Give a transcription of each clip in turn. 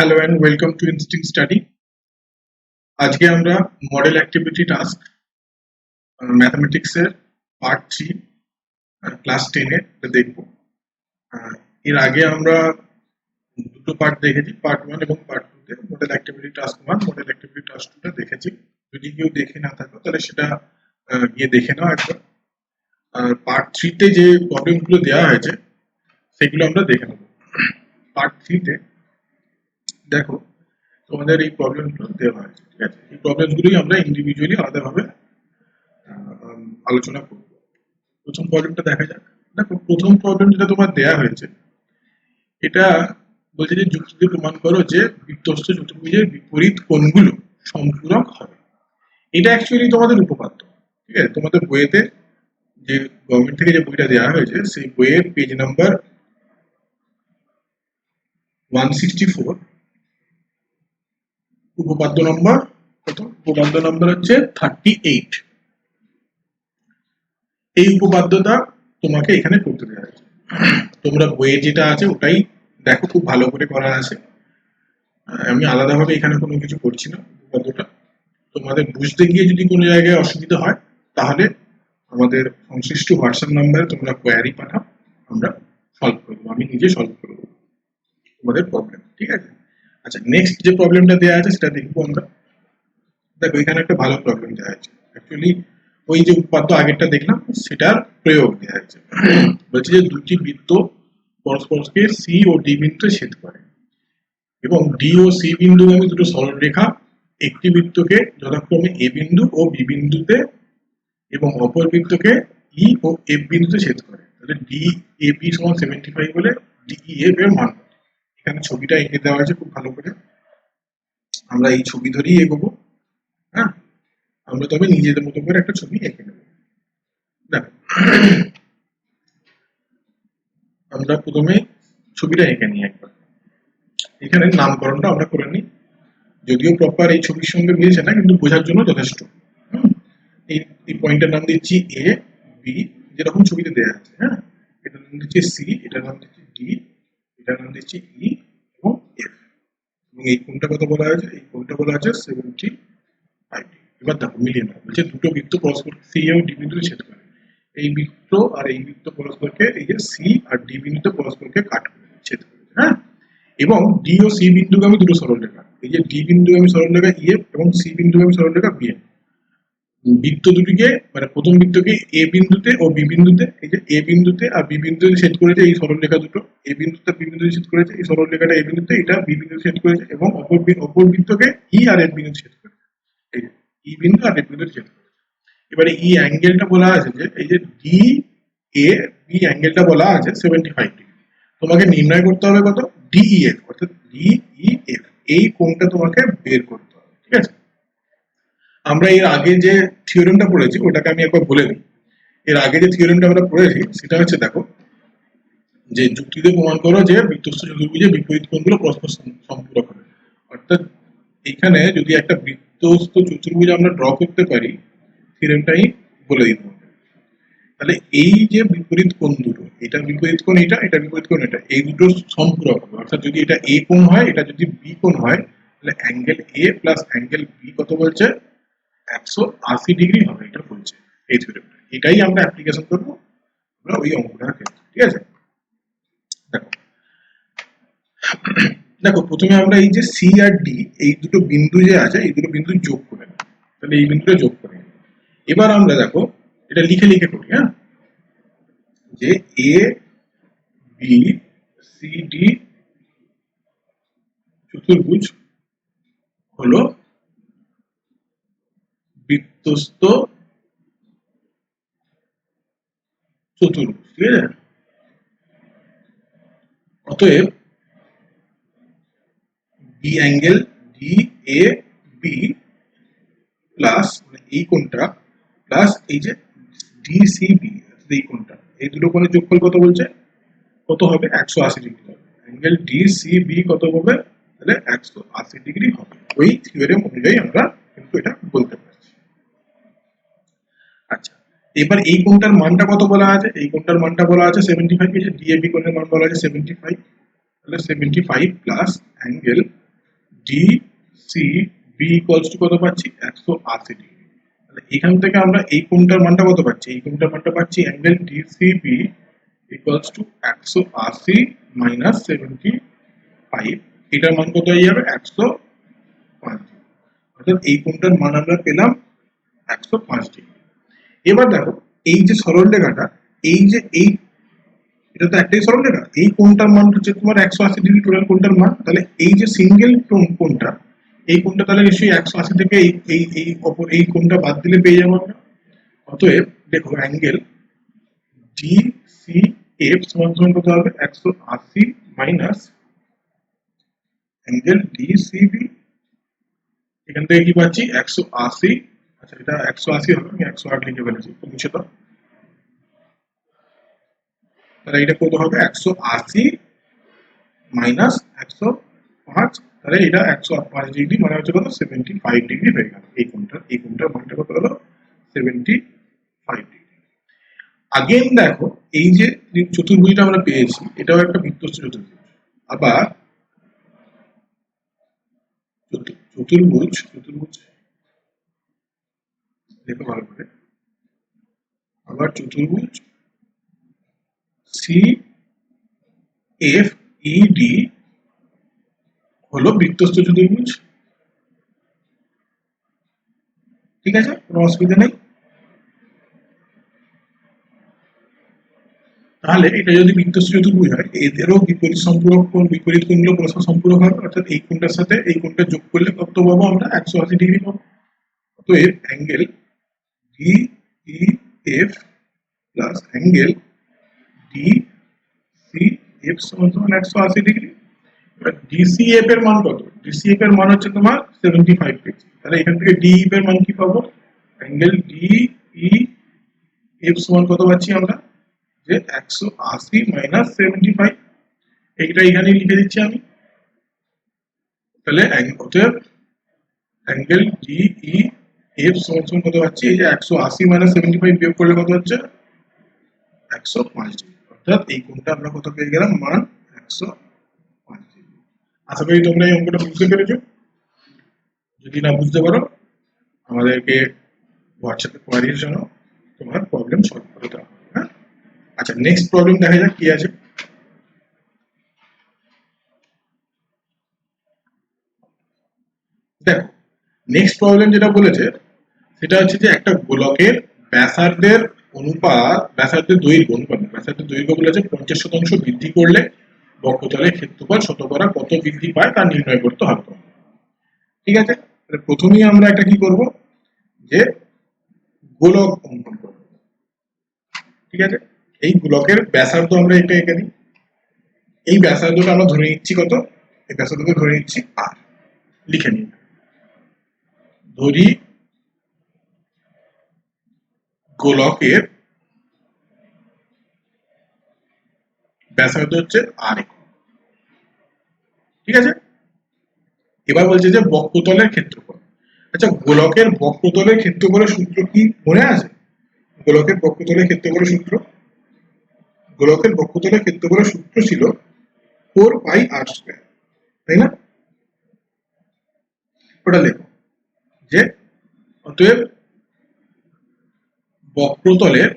Hello and welcome to Instinct Study. আজকে আমরা model activity task mathematics এর part 3 class 10 এ দেখব। এর আগে আমরা দুটো পার্ট দেখেছি, পার্ট 1 এবং পার্ট 2 তে model activity task 1 model activity task 2 টা দেখেছি। যদি কেউ দেখে না থাকো তাহলে সেটা গিয়ে দেখে নাও একবার। আর পার্ট 3 তে যে প্রবলেমগুলো দেওয়া হয়েছে সেগুলো আমরা দেখে নেব। পার্ট 3 তে দেখো তোমাদের এই প্রবলেমগুলো দেওয়া হয়েছে, ঠিক আছে? এই প্রবলেমগুলোই আমরা ইন্ডিভিজুয়ালি আলাদাভাবে আলোচনা করব। প্রথম প্রবলেমটা দেখা যাক। দেখো প্রথম প্রবলেম যেটা তোমার দেওয়া হয়েছে এটা বলছে যে যুক্তি দিয়ে প্রমাণ করো যে বৃত্তস্থ চতুর্ভুজের বিপরীত কোণগুলো সম্পূরক হবে। এটা অ্যাকচুয়ালি তোমাদের উপপাদ্য, ঠিক আছে? তোমাদের বইয়েতে যে গভর্নমেন্ট থেকে যে বইটা দেওয়া হয়েছে সেই বইয়ের পেজ নাম্বার 164 উপপাদ্য নম্বর কত? উপপাদ্য নম্বর হচ্ছে 38। এই উপপাদ্যটা তোমাকে এখানে করতে দেওয়া হয়েছে। তোমরা বইয়ে যেটা আছে ওটাই দেখো, খুব ভালো করে করা আছে। আমি আলাদাভাবে এখানে কোনো কিছু করছি না। উপপাদ্যটা তোমাদের বুঝতে গিয়ে যদি কোনো জায়গায় অসুবিধা হয় তাহলে আমাদের সংশ্লিষ্ট হোয়াটসঅ্যাপ নাম্বারে তোমরা কোয়ারি পাঠাও, আমরা সলভ করে দেবো। আমি নিজে সলভ করে দেবো তোমাদের প্রবলেম, ঠিক আছে? আচ্ছা, নেক্সট যে প্রবলেমটা দেওয়া আছে সেটা দেখবো আমরা। দেখো এখানে একটা ভালো প্রবলেম দেওয়া আছে। অ্যাকচুয়ালি ওই যে উপপাদ্য আগেরটা দেখলাম সেটার প্রয়োগ দেওয়া আছে। বলছে যে দুটি বৃত্ত পরস্পরকে সি ও ডি বিন্দুতে ছেদ করে এবং ডি ও সি বিন্দুগামী দুটো সরলরেখা একটি বৃত্তকে যথাক্রমে এ বিন্দু ও বি বিন্দুতে এবং অপর বৃত্তকে ই ও এফ বিন্দুতে ছেদ করে। তাহলে ডি এ বি সমান 75 হলে ডি ই এফ এর মান। এখানে ছবিটা এঁকে দেওয়া আছে খুব ভালো করে, আমরা এই ছবি ধরেই এগোবো। হ্যাঁ, আমরা তবে নিজেদের মতো করে একটা ছবি এঁকে নেব। দেখো আমরা প্রথমে ছবিটা এঁকে নিই একবার। এখানে নামকরণটা আমরা করে নিই, যদিও প্রপার এই ছবির সঙ্গে মিলছে না কিন্তু বোঝার জন্য যথেষ্ট। এই পয়েন্টের নাম দিচ্ছি এ বি, যেরকম ছবিতে দেওয়া আছে। হ্যাঁ, এটার নাম দিচ্ছি সি, এটার নাম দিচ্ছি ডি, এটার নাম দিচ্ছি ই এবং এফ। এবং এই কোণটা কত বলা আছে? এই কোণটা বলা আছে 75। এবার দেখো মিলিয়ে নাও। বলছে দুটো বৃত্ত পরস্পর সি এবং ডি বিন্দুতে ছেদ করে। এই বৃত্ত আর এই বৃত্ত পরস্পরকে এই যে সি আর ডি বিন্দুতে পরস্পরকে কাট করে ছেদ করে। হ্যাঁ, এবং ডি ও সি বিন্দুগামী দুটো সরলরেখা, এই যে ডি বিন্দুগামী সরলরেখা ইএফ এবং সি বিন্দুগামী সরলরেখা বিএফ, বৃত্ত দুটিকে মানে প্রথম বৃত্তকে এ বিন্দুতে ও বি বিন্দুতে, এই যে এ বিন্দুতে আর বি বিন্দুতে ছেদ করেছে এই সরলরেখা দুটো, এ বিন্দুতে বি বিন্দুতে ছেদ করেছে এই সরলরেখাটা এ বিন্দুতে, এটা বি বিন্দুতে ছেদ করেছে এবং অপর বৃত্তকে ই আর এফ বিন্দুতে ছেদ করেছে, এই যে ই বিন্দু আর এফ বিন্দুতে ছেদ করেছে। এবারে ই অ্যাঙ্গেলটা বলা আছে যে এই যে ডি এ বি অ্যাঙ্গেলটা বলা আছে 75 ডিগ্রি। তোমাকে নির্ণয় করতে হবে কত? ডিইএফ, অর্থাৎ ডিইএফ। এই কোণটা তোমাকে বের করতে হবে, ঠিক আছে? আমরা এর আগে যে থিওরেমটা পড়েছি ওটাকে আমি একবার বলে দিই। এর আগে যে থিওরেমটা আমরা পড়েছি সেটা হচ্ছে, দেখো যে যুক্তি দিয়ে প্রমাণ করো যে বৃত্তস্থ চতুর্ভুজের বিপরীত কোণগুলো পরস্পর সম্পূরক হবে। অর্থাৎ এখানে যদি একটা বৃত্তস্থ চতুর্ভুজ আমরা ড্র করতে পারি, থিওরেমটাই বলে দিতে হবে। তাহলে এই যে বিপরীত কোণ দুটো, এটা বিপরীত কোণ এটা, এটা বিপরীত কোণ এটা, এই দুটো সম্পূরক হবে। অর্থাৎ যদি এটা এ কোণ হয়, এটা যদি বি কোণ হয়, তাহলে angle A plus angle B কত বলছে? 180 ডিগ্রি হবে, এটা বলছে এই থিওরেমটা। এটাই আমরা অ্যাপ্লিকেশন করবো আমরা ওই অঙ্কটার ক্ষেত্রে, ঠিক আছে? দেখো দেখো প্রথমে আমরা এই যে সি আর ডি এই দুটো বিন্দু যে আছে এই দুটো বিন্দু যোগ করে নেব। তাহলে এই বিন্দুটা যোগ করে নেব। এবার আমরা দেখো এটা লিখে লিখে করি। হ্যাঁ, যে এ বি সি ডি চতুর্ভুজ হলো বৃত্তস্থ চতুর্ভুজ, ঠিক আছে? অতএব B angle D A B plus এই কোণটা প্লাস এই যে ডি সি বি এই কোণটা, এই দুটো কোণের যোগফল কত বলছে? কত হবে? 180 ডিগ্রি হবে। অ্যাঙ্গেল ডি সি বি কত হবে? তাহলে 180 ডিগ্রি হবে। ওই থিওরেম অনুযায়ী আমরা কিন্তু এটা বলতে পারছি। আচ্ছা, এবার এই কোণটার মানটা কত বলা আছে? এই কোণটার মানটা বলা আছে 75। এই যে ডিএবি কোণের মান বলা আছে 75। তাহলে 75 plus angle D C B equals to কত পাচ্ছি 180 ডিগ্রি। তাহলে এখান থেকে আমরা এই কোণটার মানটা কত পাচ্ছি, এই কোণটার মানটা পাচ্ছি angle DCB equals to 180 minus 75, এটার মান কত হয়ে যাবে 105, অর্থাৎ এই কোণটার মান আমরা পেলাম 105 ডিগ্রি। এবার দেখো এই যে সরল রেখাটা, এই যে এই এটা তো একটাই সরল রেখা, এই কোণটার মান হচ্ছে তোমার 180 ডিগ্রি টোটাল কোণটার মান। তাহলে এই যে সিঙ্গেল কোণটা, এই কোণটা তাহলে নিশ্চয়ই 180 থেকে এই এই এই অপর এই কোণটা বাদ দিলে পেয়ে যাবো আমরা। অতএব দেখো অ্যাঙ্গেল ডি সি এফ সমান সমান কত হবে 180 minus angle D C B, এখান থেকে কি পাচ্ছি 180, আচ্ছা এটা 180 হবে, আমি 108 লিখে ফেলেছি, তো মুছে দাও। তাহলে এটা কত হবে 180 মাইনাস 105, তাহলে এটা 105 ডিগ্রি মানে হচ্ছে কত 75 ডিগ্রি হয়ে গেল। এই কোণটার মানটা কত হলো 75 ডিগ্রি। আগেন দেখো এই যে চতুর্ভুজটা আমরা পেয়েছি এটাও একটা বৃত্তস্থ চতুর্ভুজ। আবার চতুর্ভুজ দেখো ভালো করে, আবার চতুর্ভুজ সি এফ ই ডি হলো বৃত্তস্থ চতুর্ভুজ, ঠিক আছে, কোনো অসুবিধা নেই। তাহলে এটা যদি বৃত্তস্থ চতুর্ভুজ হয় এদেরও বিপরীত সম্পূরক কোণ, বিপরীত কোণগুলো পরস্পর সম্পূরক হবে, অর্থাৎ এই কোণটার সাথে এই কোণটা যোগ করলে কত পাবো আমরা 180 ডিগ্রি পাবো। তো এর angle D E F plus angle D C F সমান 180 ডিগ্রি। এবার ডিসিএফ এর মান কত, ডিসিএফ এর মান হচ্ছে তোমার 75 পেয়েছি, তাহলে এখান থেকে ডিইএফ এর মান কি পাবো, অ্যাঙ্গেল ডি ই এফ সমান কত পাচ্ছি আমরা যে 180 মাইনাস 75, এইটা এখানে লিখে দিচ্ছি আমি। তাহলে অতএব অ্যাঙ্গেল ডিই এফ সমান কত পাচ্ছি, এই যে 180 মাইনাস 75 বিয়োগ করলে কত হচ্ছে 105 ডিগ্রি, অর্থাৎ এই কোণটা আমরা কত পেয়ে গেলাম মান 105 ডিগ্রি। আশা করি তোমরা এই অঙ্কটা বুঝতে পেরেছো। যদি না বুঝতে পারো আমাদেরকে হোয়াটসঅ্যাপে কোয়ারির জন্য তোমার প্রবলেম সলভ করে দেওয়া হবে। হ্যাঁ, আচ্ছা নেক্সট প্রবলেম দেখা যাক কি আছে। দেখো নেক্সট প্রবলেম যেটা বলেছে সেটা হচ্ছে যে একটা গোলকের ব্যাসার্ধের অনুপাত, ব্যাসার্ধের দৈর্ঘ্য বলেছে 50% বৃদ্ধি করলে বক্ষতলের ক্ষেত্রফল শতকরা কত বৃদ্ধি পায় তা নির্ণয় করতে হবে। ঠিক আছে, প্রথমেই আমরা একটা কি করব, যে গোলক অঙ্কন করব। ঠিক আছে, এই গোলকের ব্যাসার্ধ আমরা এটা এঁকে দিই, এই ব্যাসার্ধটা আমরা ধরে নিচ্ছি কত, এই ব্যাসার্ধকে ধরে নিচ্ছি আর, লিখে নিই, ধরি গোলকের ব্যাসার্ধ হচ্ছে আর একক। ঠিক আছে, এবার বলছে যে বক্ষতলের ক্ষেত্রফল। আচ্ছা গোলকের বক্ষতলের ক্ষেত্রফলের সূত্র কি মনে আছে, গোলকের বক্ষতলের ক্ষেত্রফলের সূত্র, গোলকের বক্ষতলের ক্ষেত্রফলের সূত্র ছিল 4 পাই আর স্কয়ার, তাই না, ওটা লেখো যে অতএব বক্রতলের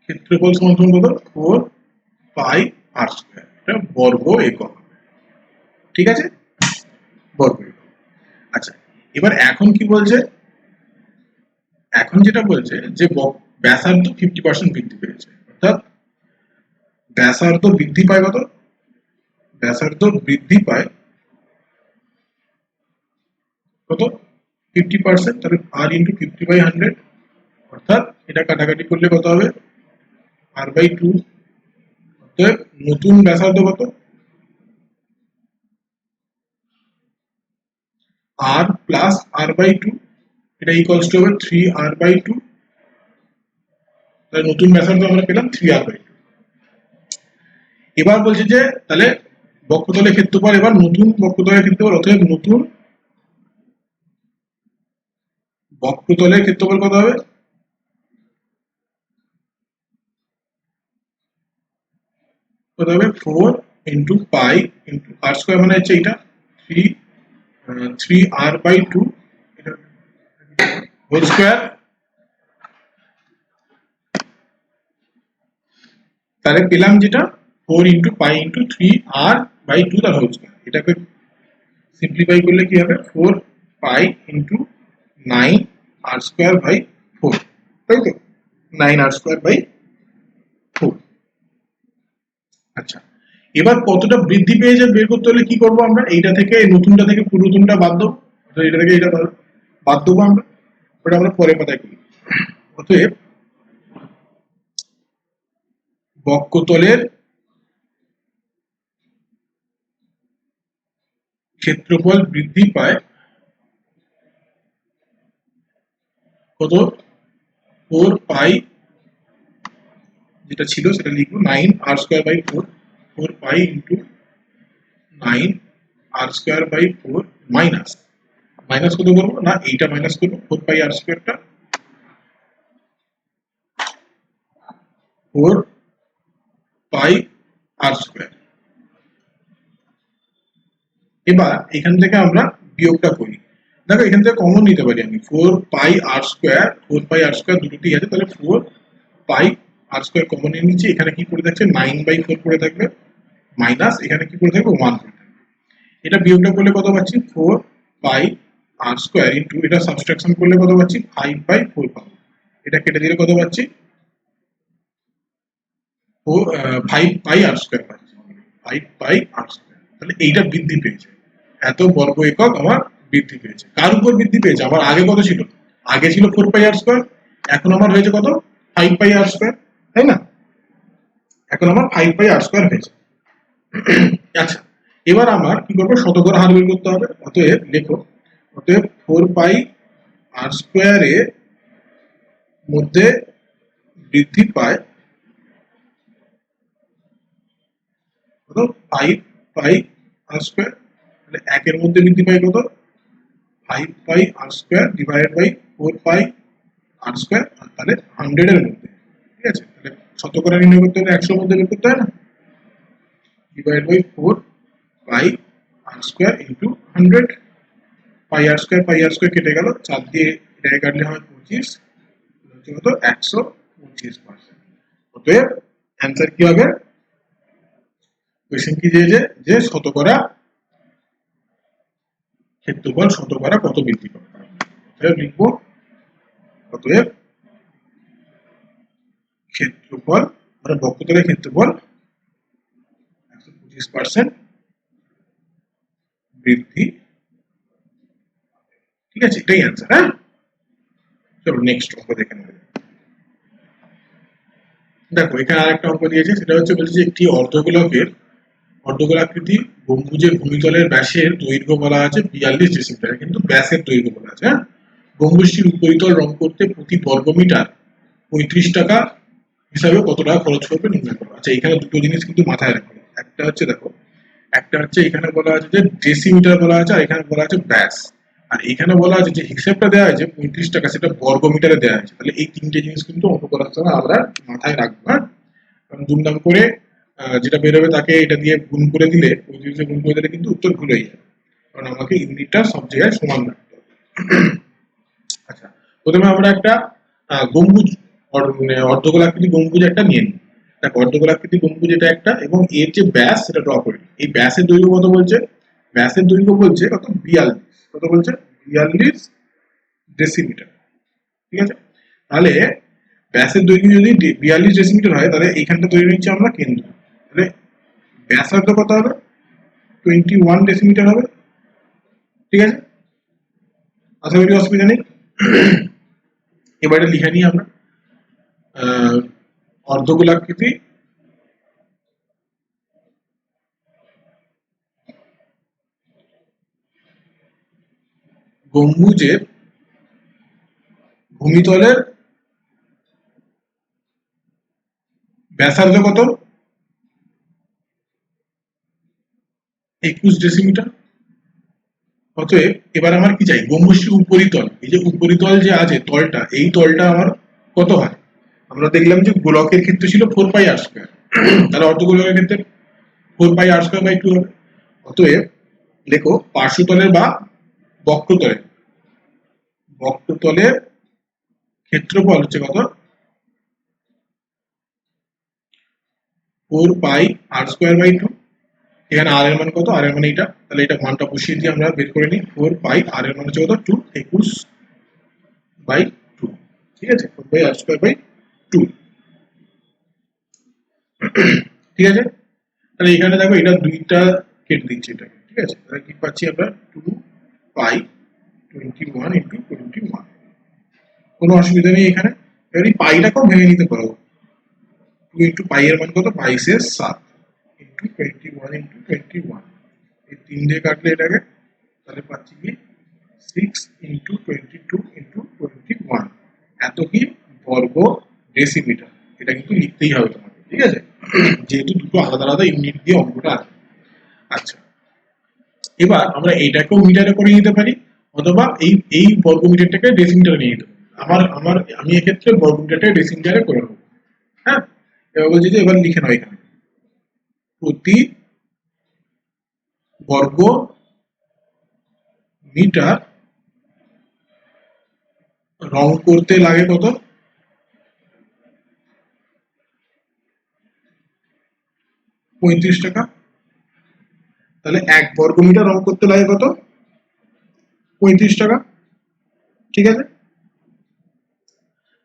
ক্ষেত্রফল সমান কত 4 পাই আর স্কয়ার, এটা বর্গ একক, ঠিক আছে, বর্গ একক। আচ্ছা এবার এখন কি বলছে, এখন যেটা বলছে যে ব্যাসার্ধ 50% বৃদ্ধি পেয়েছে, অর্থাৎ ব্যাসার্ধ বৃদ্ধি পায় কত, ব্যাসার্ধ বৃদ্ধি পায় কত 50%, তাহলে আর ইন্টু 50/100, অর্থাৎ এটা কাটাকাটি করলে কত হবে r/2, অতএব নতুন ব্যাসার্ধ কত r প্লাস r/2, এটা ইকুয়ালস টু হবে 3r/2, তাহলে নতুন ব্যাসার্ধ আমরা পেলাম 3r/2। এবার বলছে যে তাহলে বক্ষতলের ক্ষেত্রফল, এবার নতুন বক্ষতলের ক্ষেত্রফল, অতএব নতুন বক্ষতলের ক্ষেত্রফল কত হবে, কত হবে 4 ইন্টু পাই ইন্টু আর স্কোয়ার মানে হচ্ছে এটা 3r/2 এটা হোল স্কোয়ার, তাহলে পেলাম যেটা 4 ইন্টু পাই ইন্টু 3r/2 তার হোল স্কোয়ার। এটাকে সিম্পলিফাই করলে কি হবে 4 পাই ইন্টু 9r²/4, তাই তো 9r²/4। আচ্ছা, এবার কতটা বৃদ্ধি পেয়েছে বের করতে হলে কি করব আমরা, এইটা থেকে নতুনটা থেকে পুরাতনটা বাদ দেবো, এটা থেকে এটা বাদ দেবো আমরা, ওটা আমরা পরে পাতায় করি। অতএব বক্ষতলের ক্ষেত্রফল বৃদ্ধি পায় কত, 4 পাই, যেটা ছিল সেটা লিখবো 9r²/4, 4 pi into 9r²/4 minus minus কত করবো না, এইটা মাইনাস করবো 4 পাই আর স্কোয়ারটা, 4 পাই আর স্কোয়ার। এবার এখান থেকে আমরা বিয়োগটা করি, দেখো এখান থেকে কমন নিতে পারি আমি 4 পাই আর স্কোয়ার, 4 পাই আর স্কোয়ার দুটোই আছে, তাহলে 4 পাই আর স্কোয়ার কমন নিয়ে নিচ্ছি, এখানে কি করে থাকছে 9/4 করে থাকবে, মাইনাস এখানে কি করে থাকবে 1 করে থাকবে। এটা বিয়োগটা করলে কত পাচ্ছি 4 পাই আর স্কোয়ার ইন্টু এটা সাবট্রাকশন করলে কত পাচ্ছি 5/4 পাবো, এটা কেটে দিলে কত পাচ্ছি 5 পাই আর স্কোয়ার পাচ্ছি, 5 পাই আর স্কোয়ার। তাহলে এইটা বৃদ্ধি পেয়েছে, এত বর্গ একক আমার বৃদ্ধি পেয়েছে। কার উপর বৃদ্ধি পেয়েছে, আমার আগে কত ছিল, আগে ছিল 4 পাই আর স্কোয়ার, এখন আমার হয়েছে কত 5 পাই আর স্কোয়ার, তাই না, এখন আমার 5 পাই আর স্কোয়ার হয়েছে। আচ্ছা, এবার আমার কি করবো শতকরা হার বের করতে হবে, অতএব লেখো, অতএব 4 পাই আর স্কোয়ারের মধ্যে বৃদ্ধি পায় কত 5 পাই আর স্কোয়ার, তাহলে একের মধ্যে বৃদ্ধি পায় কত 5 pi R square divided by 4 pi R square, তাহলে 100 এর মধ্যে, ঠিক আছে, তাহলে শতকরা নির্ণয় করতে হলে 100 এর মধ্যে বের করতে হয় না, divide by 4 pi R square into 100, pi R square কেটে গেল, 4 দিয়ে এটাকে কাটলে হয় 25, কত 125%। অতএব অ্যান্সার কি হবে, কোয়েশ্চেন কি যে শতকরা ক্ষেত্রফল শতকরা কত বৃদ্ধি পাবে, অতএব লিখবো, অতএব ক্ষেত্রফল মানে বক্ষতলের ক্ষেত্রফল 125% বৃদ্ধি, ঠিক আছে, এটাই অ্যান্সার। হ্যাঁ, চলো নেক্সট অঙ্ক দেখে নেব। দেখো এখানে আরেকটা অঙ্ক দিয়েছে, সেটা হচ্ছে বলছে যে একটি অর্ধগোলাকৃতি গম্বুজের ভূমিতলের ব্যাসের দৈর্ঘ্য বলা আছে 42 ডেসিমিটার, কিন্তু ব্যাসের দৈর্ঘ্য বলা আছে। হ্যাঁ, গম্বুজটির উপরিতল রং করতে প্রতি বর্গমিটার 35 টাকা হিসাবে কত টাকা খরচ করবে নির্ণয় করো। আচ্ছা, এখানে দুটো জিনিস কিন্তু মাথায় রাখো, একটা হচ্ছে দেখো, একটা হচ্ছে এখানে বলা আছে যে ডেসিমিটার বলা আছে, আর এখানে বলা আছে ব্যাস, আর এখানে বলা আছে যে হিসেবটা দেওয়া আছে 35 টাকা, সেটা বর্গমিটারে দেওয়া আছে। তাহলে এই তিনটে জিনিস কিন্তু অঙ্ক করার সময় আমরা মাথায় রাখবো। হ্যাঁ, কারণ দুমদাম করে যেটা বেরোবে তাকে এটা দিয়ে গুণ করে দিলে, ওই জিনিসে গুণ করে দিলে কিন্তু উত্তর ভুল হয়ে যাবে, কারণ আমাকে ইউনিটটা সব জায়গায় সমান রাখতে হবে। আচ্ছা, প্রথমে আমরা একটা গম্বুজ অর্ধগোলাকৃতি গম্বুজ একটা নিয়ে নিই। দেখো অর্ধগোলাকৃতি গম্বুজ এটা একটা, এবং এর যে ব্যাস সেটা ড্র করি। এই ব্যাসের দৈর্ঘ্য কত বলছে, ব্যাসের দৈর্ঘ্য বলছে কত 42, কত বলছে 42 ডেসিমিটার, ঠিক আছে। তাহলে ব্যাসের দৈর্ঘ্য যদি 42 ডেসিমিটার হয়, তাহলে এইখানটা তৈরি নিচ্ছি আমরা কেন্দ্র, তাহলে ব্যাসার্ধ কত হবে 21 ডেসিমিটার হবে, ঠিক আছে, আশা করি অসুবিধা নেই। এবারে লিখে নিই আমরা অর্ধগোলাকৃতি গম্বুজের ভূমিতলের ব্যাসার্ধ কত 21 ডেসিমিটার। অতএব এবার আমার কি চাই, গম্বুজটির উপরিতল, এই যে উপরিতল যে আছে তলটা, এই তলটা আমার কত হয়, আমরা দেখলাম যে গোলকের ক্ষেত্রে ছিল 4 পাই আর স্কোয়ার, তাহলে অর্ধগোলকের ক্ষেত্রে 4πr²/2 হবে। অতএব লেখো পার্শ্বতলের বা বক্রতলের ক্ষেত্রফল হচ্ছে কত, 4πr²/2। এখানে আর এর মান কত, আর এর মান এটা, তাহলে এটা মানটা বসিয়ে দিয়ে আমরা বের করে নিই। 4π, আর এর মান হচ্ছে কত, 2 ঠিক আছে, 4πr²/2। ঠিক আছে, তাহলে এখানে দেখো এটা দুইটা কেটে দিচ্ছি এটাকে, ঠিক আছে, তাহলে কি পাচ্ছি আমরা, 2π21 × 21। কোনো অসুবিধা নেই এখানে। এবার এই পাইটাকেও ভেঙে নিতে পারো। 2 × পাই এর মান কত, 22/7 × 21 এই 3 দিয়ে কাটলে এটাকে, তাহলে পাচ্ছি কি 6 × 22 × 21, এত কি বর্গ ডেসিমিটার। এটা কিন্তু লিখতেই হবে তোমাকে, ঠিক আছে, যেহেতু দুটো আলাদা আলাদা ইউনিট দিয়ে অঙ্কটা আছে। আচ্ছা, এবার আমরা এটাকেও মিটারে করে নিতে পারি, অথবা এই বর্গ মিটারটাকে ডেসিমিটারে নিয়ে নিতে পারি। আমি এক্ষেত্রে বর্গ মিটারটাকে ডেসিমিটারে করে নেবো। হ্যাঁ, এবার বলছি যে এবার লিখে নাও এখানে, প্রতি বর্গ মিটার রং করতে লাগে কত, 35 টাকা। তাহলে 1 বর্গ মিটার রং করতে লাগে কত, 35 টাকা। ঠিক আছে,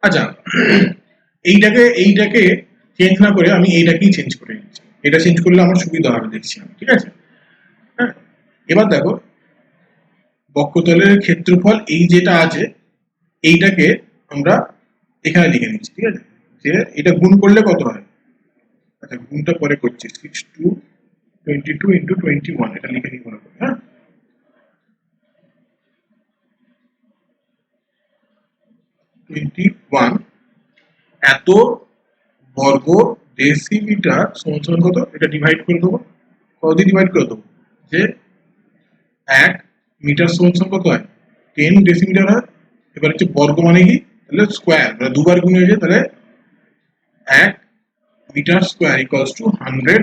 আচ্ছা, এইটাকে চেঞ্জ না করে আমি এইটাকেই চেঞ্জ করে নিচ্ছি। এটা চেঞ্জ করলে আমার সুবিধা হবে দেখছি আমি, ঠিক আছে। হ্যাঁ, এবার দেখো বক্ষতলের ক্ষেত্রফল এই যেটা আছে এইটাকে আমরা এখানে লিখে নিচ্ছি, ঠিক আছে, যে এটা গুণ করলে কত হয়। আচ্ছা, গুণটা পরে করছি, 22 × 21, এটা লিখে নিই মনে করে। হ্যাঁ, 21 এত বর্গ ডেসিমিটার সমান কত, এটা ডিভাইড করে দেবো। কত দিয়ে ডিভাইড করে দেবো, যে 1 মিটার সমান কত হয়, 10 ডেসিমিটার হয়। এবার হচ্ছে বর্গ মানে কি, তাহলে স্কোয়ার, মানে দুবার গুণ হয়ে যায়, তাহলে 1 metre square equals to 100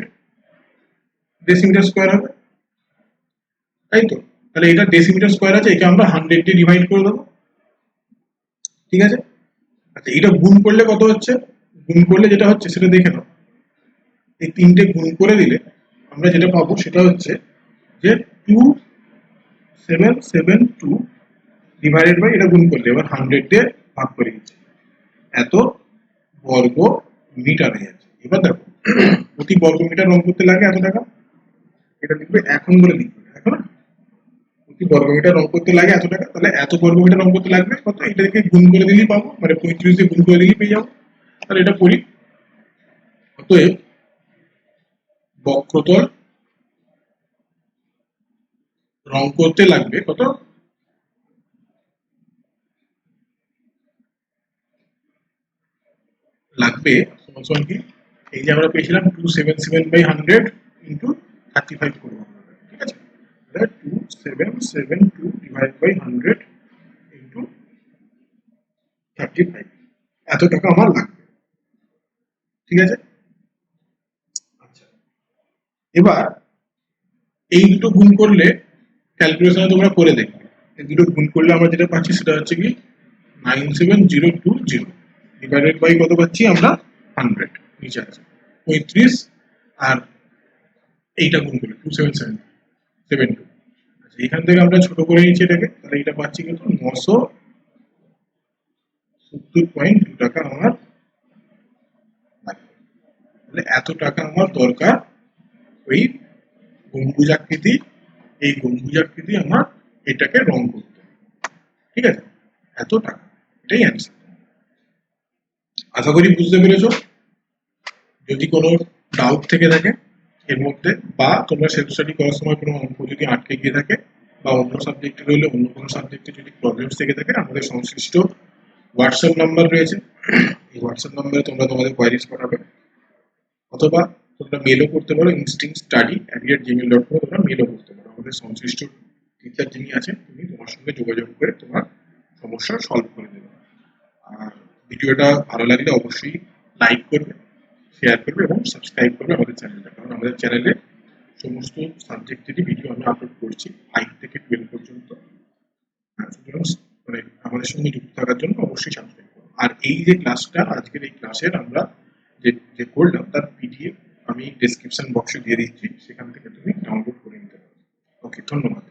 decimetre square হবে, তাই তো। তাহলে এটা ডেসিমিটার স্কোয়ার আছে, একে আমরা 100 দিয়ে ডিভাইড করে দেবো, ঠিক আছে। আচ্ছা, এটা গুণ করলে কত হচ্ছে, গুণ করলে যেটা হচ্ছে সেটা দেখে নাও। এই তিনটে গুণ করে দিলে আমরা যেটা পাবো সেটা হচ্ছে যে 2772 ডিভাইডেড বাই, এটা গুণ করলে এবার 100 দিয়ে ভাগ করে দিচ্ছে, এত বর্গ মিটার হয়ে যাচ্ছে। এবার দেখো প্রতি বর্গ মিটার রং করতে লাগে এত টাকা, এটা লিখবে এখন বলে লিখবে এখন, প্রতি বর্গ মিটার রং করতে লাগে এত টাকা, তাহলে এত বর্গ মিটার রং করতে লাগবে কত, এটাকে গুণ করে দিলেই পাবো, মানে 35 দিয়ে গুণ করে দিলেই পেয়ে যাবো। তাহলে এটা করি, অতএব বক্রতল রং করতে লাগবে কত, লাগবে সমান কি, এই যে আমরা পেয়েছিলাম 277/100 ইন্টু 35 করবো, ঠিক আছে, 2772 ডিভাইড বাই 100 ইন্টু 35, এত টাকা আমার লাগবে, ঠিক আছে। আচ্ছা, এবার এই দুটো গুণ করলে ক্যালকুলেশনে তোমরা করে দেখবে, এই দুটো গুণ করলে আমরা যেটা পাচ্ছি সেটা হচ্ছে কি 97020 ডিভাইডেড বাই কত পাচ্ছি আমরা, 100, নিচে আছে 35, আর এইটা গুণ করলে 2772। এখান থেকে আমরা ছোট করে নিচ্ছি এটাকে, তাহলে এটা পাচ্ছি কিন্তু 970.2 টাকা আমার লাগবে। তাহলে এত টাকা আমার দরকার ওই গম্বুজাকৃতি, এই গম্বুজাকৃতি আমার এটাকে রং করতে, ঠিক আছে, এত টাকা, এটাই অ্যান্সার। আশা করি বুঝতে পেরেছো। যদি কোনো ডাউট থেকে থাকে এর মধ্যে, বা তোমরা সেলফ স্টাডি করার সময় কোনো অঙ্ক যদি আটকে গিয়ে থাকে, বা অন্য সাবজেক্টে রইলে অন্য কোনো সাবজেক্টে যদি প্রবলেমস থেকে থাকে, আমাদের সংশ্লিষ্ট হোয়াটসঅ্যাপ নাম্বার রয়েছে, এই হোয়াটসঅ্যাপ নাম্বারে তোমরা তোমাদের কোয়ারিজ পাঠাবে, অথবা তোমরা মেলও করতে পারো, instingstudy@gmail.com তোমরা মেলও করতে পারো। আমাদের সংশ্লিষ্ট টিচার যিনি আছেন তিনি তোমার সঙ্গে যোগাযোগ করে তোমার সমস্যা সলভ করে দেবে। আর ভিডিওটা ভালো লাগলে অবশ্যই লাইক করবে, শেয়ার করবে এবং সাবস্ক্রাইব করবে আমাদের চ্যানেলটা, কারণ আমাদের চ্যানেলে সমস্ত সাবজেক্টেরই ভিডিও আমি আপলোড করছি 5 থেকে 12 পর্যন্ত। সুতরাং মানে আমাদের সঙ্গে যুক্ত থাকার জন্য অবশ্যই সাবস্ক্রাইব করুন। আর এই যে ক্লাসটা, আজকের এই ক্লাসের আমরা যে করলাম তার পিডিএফ আমি ডেসক্রিপশন বক্সে দিয়ে দিচ্ছি, সেখান থেকে তুমি ডাউনলোড করে নিতে পারো। ওকে, ধন্যবাদ।